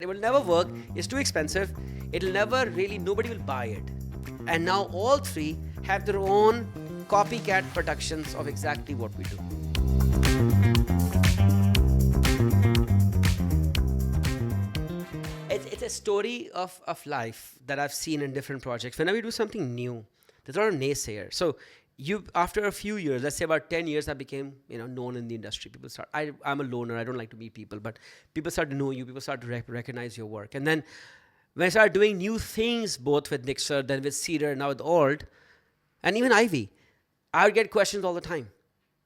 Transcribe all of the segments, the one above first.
It will never work, it's too expensive, it'll never really, nobody will buy it. And now all three have their own copycat productions of exactly what we do. It's a story of life that I've seen in different projects. Whenever we do something new, there's a lot of naysayers. So you, after a few years, let's say about 10 years, I became known in the industry. People start. I'm a loner. I don't like to meet people, but people start to know you. People start to recognize your work. And then when I started doing new things, both with Nixer, then with Cedar, now with Alt, and even Ivy, I would get questions all the time.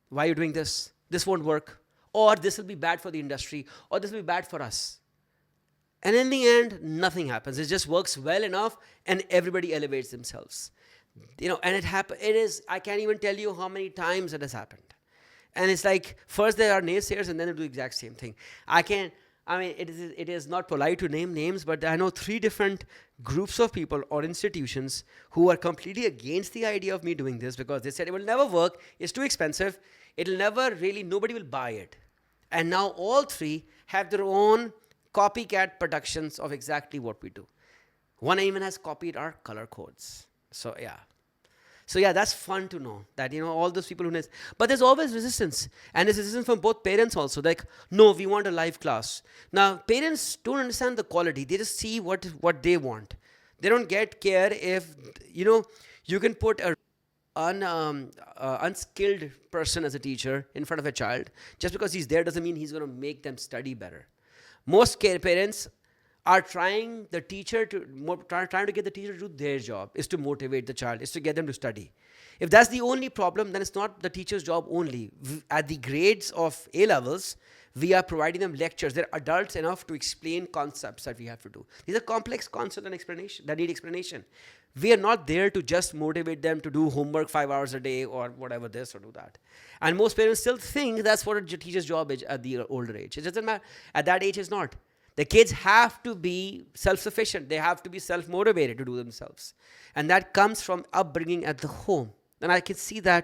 Why are you doing this? This won't work. Or this will be bad for the industry. Or this will be bad for us. And in the end, nothing happens. It just works well enough and everybody elevates themselves. And it is, I can't even tell you how many times it has happened. And it's like, first there are naysayers and then they do the exact same thing. It is not polite to name names, but I know 3 different groups of people or institutions who are completely against the idea of me doing this because they said it will never work, it's too expensive, it'll never really, nobody will buy it. And now all 3 have their own copycat productions of exactly what we do. One even has copied our color codes. So yeah, that's fun to know that, all those people who know. But there's always resistance. And there's resistance from both parents also. Like, no, we want a live class. Now, parents don't understand the quality. They just see what they want. They don't care if, you can put a unskilled person as a teacher in front of a child. Just because he's there doesn't mean he's going to make them study better. Most parents are trying to get the teacher to do their job, is to motivate the child, is to get them to study. If that's the only problem, then it's not the teacher's job only. At the grades of A levels, we are providing them lectures. They're adults enough to explain concepts that we have to do. These are complex concepts and explanation that need explanation. We are not there to just motivate them to do homework 5 hours a day or whatever this or do that. And most parents still think that's what a teacher's job is at the older age. It doesn't matter. At that age, it's not. The kids have to be self-sufficient. They have to be self-motivated to do themselves. And that comes from upbringing at the home. And I can see the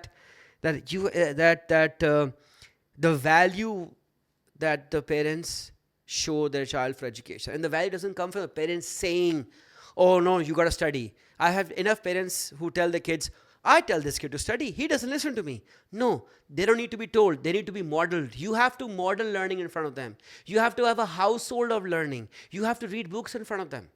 value that the parents show their child for education. And the value doesn't come from the parents saying, oh no, you got to study. I have enough parents who tell the kids, I tell this kid to study. He doesn't listen to me. No, they don't need to be told. They need to be modeled. You have to model learning in front of them. You have to have a household of learning. You have to read books in front of them.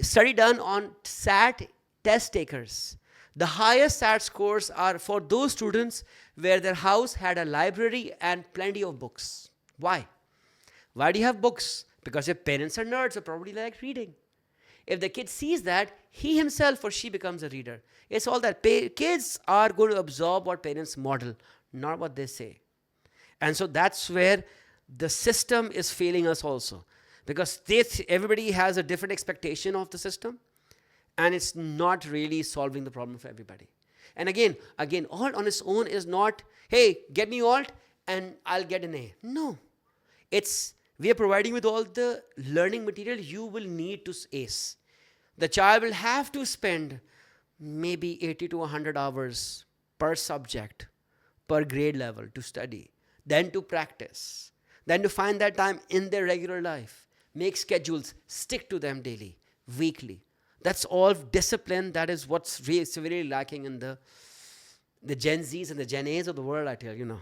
Study done on SAT test takers. The highest SAT scores are for those students where their house had a library and plenty of books. Why? Why do you have books? Because your parents are nerds or probably like reading. If the kid sees that, he himself or she becomes a reader. It's all that. Kids are going to absorb what parents model, not what they say. And so that's where the system is failing us also. Because everybody has a different expectation of the system. And it's not really solving the problem for everybody. And again, Alt on its own is not, hey, get me Alt and I'll get an A. No. We are providing with all the learning material you will need to ace. The child will have to spend maybe 80 to 100 hours per subject, per grade level to study, then to practice, then to find that time in their regular life, make schedules, stick to them daily, weekly. That's all discipline. That is what's really severely lacking in the Gen Zs and the Gen As of the world, I tell you.